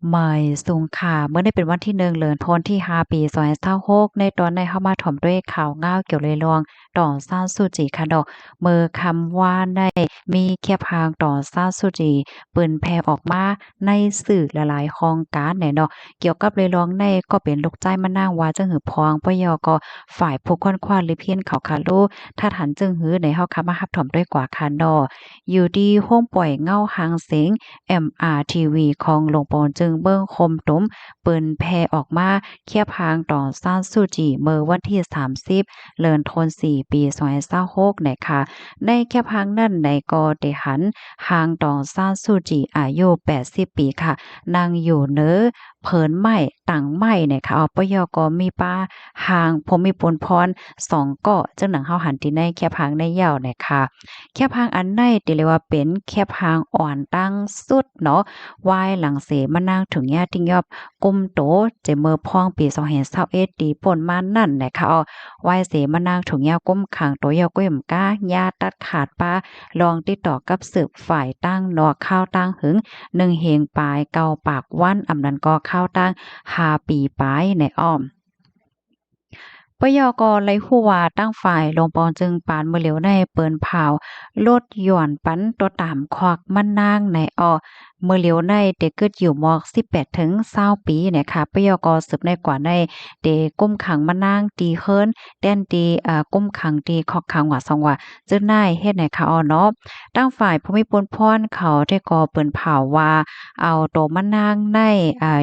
ใหม่สูงค่ะเมื่อได้เป็นวันที่1เดือนธันวาคมที่5ปี2026ในตอนในเข้ามาถ่อมด้วยข่าวง่าวเกี่ยวเลยลองต่อซ่านซูจีค่ะดอกเมื่อคำว่าได้มีแค่พางต่อซ่านซูจีเปิ้นแผ่ออกมาในสื่อหลายๆโครงการเนี่ยเนาะเกี่ยวกับเลยลองในก็เป็นลูกจ้ายมะนางว่าจังหือพองปยก็ฝ่ายผู้ค่อนคว้าหรือเพี้ยนเขาคาโลถ้าทันจึงหือในเฮาคำมารับถ่อมด้วยกว่าค่ะเนาะอยู่ดีโฮมปล่อยเงาหางเสียง MRTV ของหลวงปอนจึงเบิ่งคมตุ้มเปิ้นแผ่ออกมาเคียบหางต่อซ่านซูจีเมื่อวันที่30เดือนธันวาคมปี2026นะคะในแคบหางนั้นในก็ได้หันหางต่อซ่านซูจีอายุ80ปีค่ะนั่งอยู่เน้อเผินไม้ต่างไม้เนี่ยค่ะปยก็มีป้าหางผมมีปนพร2เกาะจังหนังเฮาหันที่ในแคบหางในยาวเนี่ยค่ะ แคบหางอันในติเรียกว่าเป็นแคบหางอ่อนตั้งสุดเนาะวายหลังเสมานางถึงแย่ทิ้งยอบกุมโตเจเมอพองปี2021ดีป่นมานั่นแหละค่ะวายเสมานางถึงแย่ก้มขังตัวยอก้มก้าญาตัดขาดป้าลองติดต่อกับสืบฝ่ายตั้งนอข้าวตั้งหึง1เฮงปลายเกาปากวันอำนั้นก็ข้าวตั้ง5ปีปลายในอ้อม ปยกไลฮู้ว่าตั้งฝ่ายลงปองจึงปานมือเหลียวในเปิ้นเผาลดหย่อนปันตัวตามควักมันนางในมือเหลียวในเด็กเกิดอยู่ม18ถึง20ปีเนี่ยค่ะปยกสืบในกว่าในเดกุมขังมันนางตีเฮิรนแดนตีกุมขังตีคอกขังว่าสองว่าจึงนายเฮ็ดให้ค่ะเนาะตั้งฝ่ายภูมิพลพรเขาได้ก่อเปิ้นเผาว่าเอาโตมันนางใน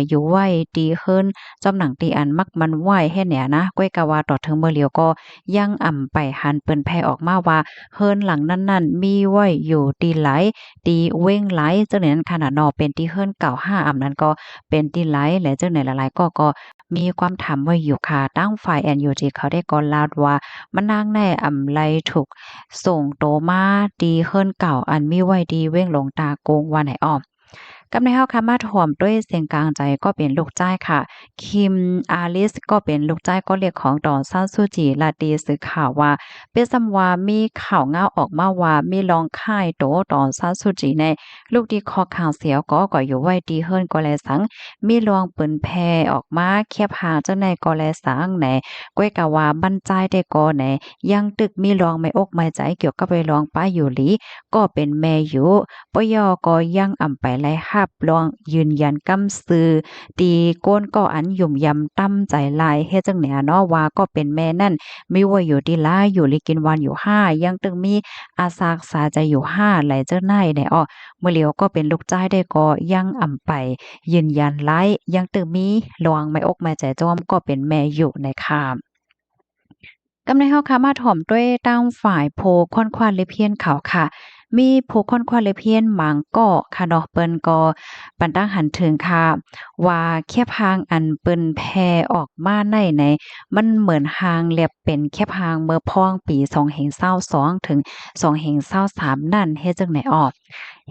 อยู่ไว้ตีเฮิรน จอมหนังตีอันมักมันไหวให้เนี่ยนะก้อยกะว่าต่อถึงเมื่อเหลียวก็ยังอ่ำไปหันเปิ้นแพ่ออกมาว่าเฮิรนหลังนั้นๆมีไว้อยู่ตีหลายตีเว้งหลายจังนั้นขนาดนอเป็นที่เฮิรนเก่า5อ่ำนั้นก็เป็นตีหลายและจังไหนหลายๆก็มีความถามไว้อยู่ค่ะตั้งฝ่าย NUG เขาได้ก็ลาดว่ามันนางแน่อ่ำไลถูกส่งโตมาตีเฮิรนเก่าอันมีไว้ดีเว้งหลงตาโกงว่าไหนอ้อม กับในเฮาค่ะมาถ่อมด้วยเสียงกลางใจก็เป็นลูกจ้ายค่ะคิมอาลิสก็เป็นลูกจ้ายก็เรียกของดอนซานซูจีลาตีสื่อข่าวว่าเป็นซำว่ามีข่าวเงาออกมาว่ามีรองค่ายโตดอนซานซูจีในลูกดีคอข้างเสียวก็อยู่ไว้ดีเฮิรนก็แลสังมีรองเปิ้นแพออกมาเคียบหาเจ้าในก็แลสังแหนก้อยกะว่าบรรจายได้ก็แหนยังตึกมีรองไม่อกไม่ใจเกี่ยวกับไปรองป้าอยู่หลีก็เป็นแม่อยู่ปยก็ยังอ่ำไปไล่หับลองยืนยันกำซือตีโก้นก็อันหยุ่มยำตั้มใจลายเฮ็ดจังแหน่เนาะว่าก็เป็นแม่นั่นมีว่าอยู่ดีลาอยู่ลิกินวันอยู่5ยังตึงมีอาสากษาใจอยู่5ไหลเจ้าในเนี่ยเมื่อเหลียวก็เป็นลูกจ้ายได้ก็ยังอ่ำไปยืนยันไล่ยังตึงมีลวงไม่อกไม่ใจจอมก็เป็นแม่อยู่ในคาม กำในเฮาค่ะมาถ่อมด้วยตั้งฝ่ายโพค่อนควานเลเพียนเขาค่ะมีโพค่อนควานเลเพียนหมางก็ค่ะเนาะเปิ้นก็ปันตั้งหันถึงค่ะว่าแค่พางอันเปิ้นแผ่ออกมาในมันเหมือนหางแลบเป็นแค่พางเมื่อพ้องปี2022ถึง2023นั่นเฮ็ดจังไหนออก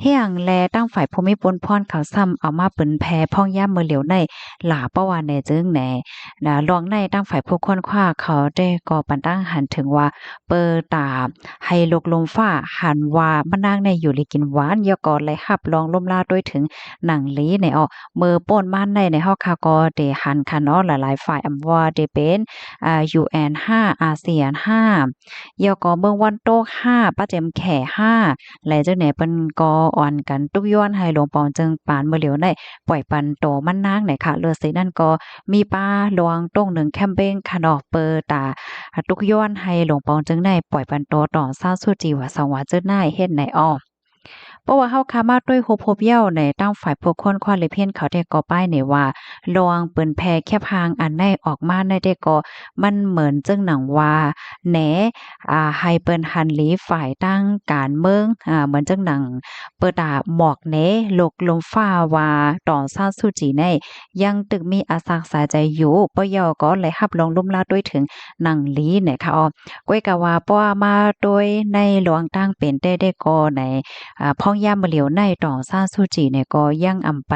เฮียงแลตั้งฝ่ายภูมิพลพรเขาซ้ำเอามาเปิ้นแผ่พ้องย่ามมือเหลียวในหลาประว่าแน่จึงแหน่ รองในตั้งฝ่ายผู้ค้นคว้าเขาได้ก่อปันตั้งหันถึงว่าเปิดตาให้ลกลมฟ้าหันว่ามันนางในอยู่ลิกินหวานยอกอไหลหับลองล่มลาด้วยถึงหนังลีในมือโป้นม่านในเฮาคาก็ได้หันค่ะเนาะหลายๆฝ่ายอำว่าได้เป็นUN 5อาเซียน5ยอกอเบิ่งวันโตก5ป้าแจมแข5และจังไหนเปิ้นก็อ่อนกันตุกย้อนให้หลวงปองจึงปานเมื่อเหลียวได้ปล่อยปันโตมันนางไหนค่ะเลือสินั่นก็ มีป้าหลวงต้งหนึ่งแคมเปญค่ะเนาะเปิดตาทุกย้อนให้หลวงปองจึงได้ปล่อยปันโตต่อซาสู้จีว่าสังวาเจ้าหน้าเฮ็ดในเพราะว่าเฮาคามาด้วยโฮโพเบี้ยวในตั้งฝ่ายพวกคนควาเลยเพี้ยนเขาได้ก่อป้ายในว่าลองเปิ้นแพ้แค่พางอันในออกมาในได้ก็มันเหมือนจึงหนังว่าแหนให้เปิ้นหันหลีฝ่ายตั้งการเมืองเหมือนจังหนังเปิดหมอกแหนลกลมฟ้าว่าต่อซาสุจีในยังตึกมีอาสากสาใจอยู่ปยก็เลยรับรองลุ่มลาด้วยถึงหนังหลีเนี่ยค่ะก้อยกะว่าป้อมาโดยในหลวงตั้งเป็นได้ก็ในพ่อ องย่ามมาเหลียวในต่อซ่าซูจีเนี่ยก็ยังอำไป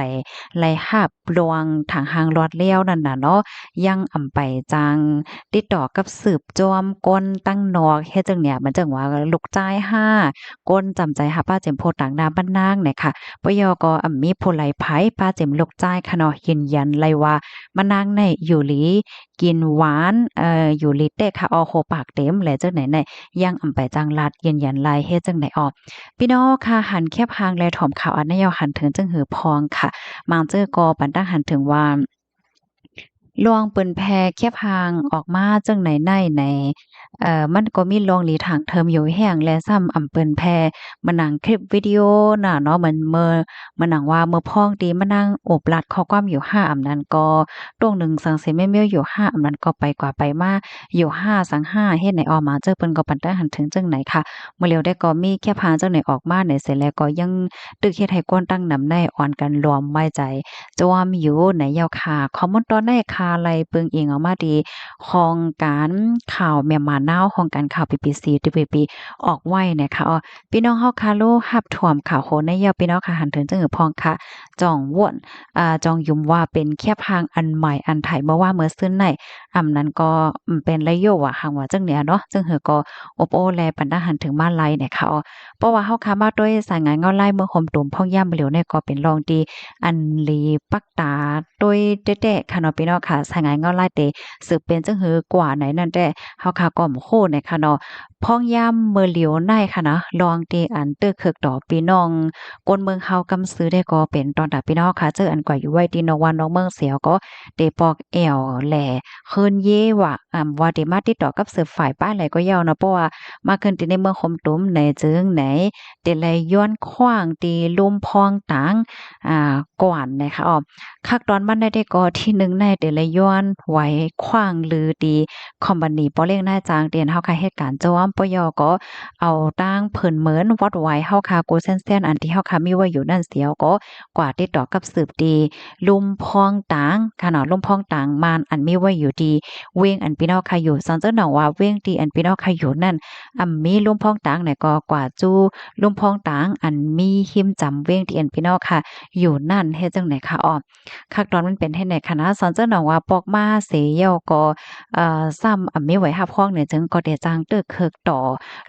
ไล่หาบลวงทางหางรอดเลี้ยวนั่นน่ะเนาะยังอำไปจังติดต่อกับสืบจอมก้นตั้งนอกเฮ็ดจังเนี่ยมันจังว่าลูกจ้าย5ก้นจำใจหาป้าเจ็มโพต่างดาบ้านนางเนี่ยค่ะปยก็มีผู้ไหลไผป้าเจ็มลูกจ้ายค่ะเนาะยืนยันเลยว่ามานางในอยู่หลีกินหวานอยู่หลีเตะค่ะออโคปากเต็มและจังไหนในยังอำไปจังลัดยืนยันลายเฮ็ดจังไหนออกพี่น้องค่ะหันแคบหางและถ่อมข่าวอันนยอหันถึงจึงหือพองค่ะมางเจอก็ปันตั้งหันถึงว่าลวงเปิ้นแพเคียบหางออกมาจังไหนในมันก็มีลวงหลีทางเทิมอยู่แห้งและซ้ำอำเปิ้นแพมานั่งคลิปวิดีโอน่ะเนาะเหมือนมานั่งว่าเมื่อพ้องตีมานั่งโอบลัดข้อความอยู่5อำนั้นก็ตรงหนึ่งสังเสแม่เมียวอยู่5อำนั้นก็ไปกว่าไปมาอยู่5สัง5เฮ็ดไหนออกมาเจอเปิ้นก็ปันได้หันถึงจังไหนค่ะเมื่อเร็วได้ก็มีแค่พาจังไหนออกมาไหนเสร็จแล้วก็ยังตึกเฮ็ดให้กวนตั้งนำในอ่อนกันรวมไว้ใจจอมอยู่ไหนยาวค่ะคอมมอนตอนได้คาไลเปิงเองออกมาดีของการข่าวแม่มาน้าวของการข่าว BBC TVB ออกไว้นะคะอ๋อพี่น้องเฮาคาโลฮับถ่วมข่าวโหในยาวพี่น้องค่ะหันถึงจังหือพองค่ะจ่องว่นจองยุมว่าเป็นแค่พางอันใหม่อันไทยเมื่อว่าเมื่อซึ้นในอำนั้นก็เป็นระโยอะหังว่าจังเนี่ยเนาะจังหือก็อบโอ้แลปันดาหันถึงมาไลนะคะอ๋อเพราะว่าเฮาคามาด้วยสายงานเงาไล่เมืองห่มตุ่มพ่องย่ำเหลียวเนี่ยก็เป็นรองดีอันลีปักตาโดยเด๊ะๆค่ะเนาะพี่น้องค่ะสายงานเงาไล่เตสืบเป็นจังหือกว่าไหนนั่นแต่เฮาคาก็โคเนี่ยค่ะเนาะพ่องย่ำเมื่อเหลียวในค่ะนะลองเตอันตึกเคิกดอกพี่น้องกนเมืองเฮากำซื้อได้ก็เป็นตอนตาพี่น้องค่ะเจออันกว่าอยู่ไว้ที่นวันน้องเมืองเสียวก็เตปอกแอวแหล่คืนเย่ว่าว่าเตมาติดต่อกับสืบฝ่ายป้ายไหลก็ยาวเนาะเพราะว่ามาขึ้นที่ในเมืองคมตุ้มในจึงไหนเตไหลย้อนขว้างตีลุมพองตางก่อนนะคะอ้อคักตอนมันได้ก็ที่หนึ่งในเตไหลย้อนไหวขว้างลือตีคอมพานีปอเล้งหน้าจางเตียนเฮาค่ะเหตุการณ์จอมปยก็เอาตั้งเพิ่นเหมือนวัดไว้เฮาค่ะโกเส้นๆอันที่เฮาค่ะมีไว้อยู่นั่นเสียวก็กว่าติดต่อกับสืบดีลุมพองตางค่ะเนาะลุมพองตางมานอันมีไว้อยู่ดีเว้งอันพี่น้องค่ะอยู่ซันเจ้าหนอว่าเว้งดีอันพี่น้องค่ะอยู่นั่นมีลุมพองตางเนี่ยก็กว่าจูลุมพองตางอันมีหิมจำเว้งที่อันพี่น้องค่ะอยู่นั่นเฮ็ดจังไหนคะอ้อคักตอนมันเป็นเฮ็ดไหนคะนะซันเจ้าหนอว่าปอกมาเสเหี่ยวก็ซ้ำมีไว้รับพ้องเนี่ยจึงก็ได้จ้างตึกเคิกต่อ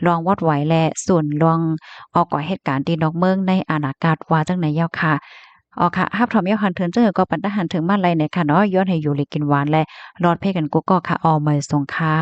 รองวัดไหวและส่วนรองออกก่อเหตุการณ์ที่นอกเมืองในอาณาการว่าจังไหนเย้าค่ะอ๋อค่ะฮับถอมยอหันเทินเจอก็ปันตะหันถึงมาไลในค่ะเนาะย้อนให้อยู่เลยกินหวานและรอดเพ่กันกูก็ค่ะออเมยทรงค่ะ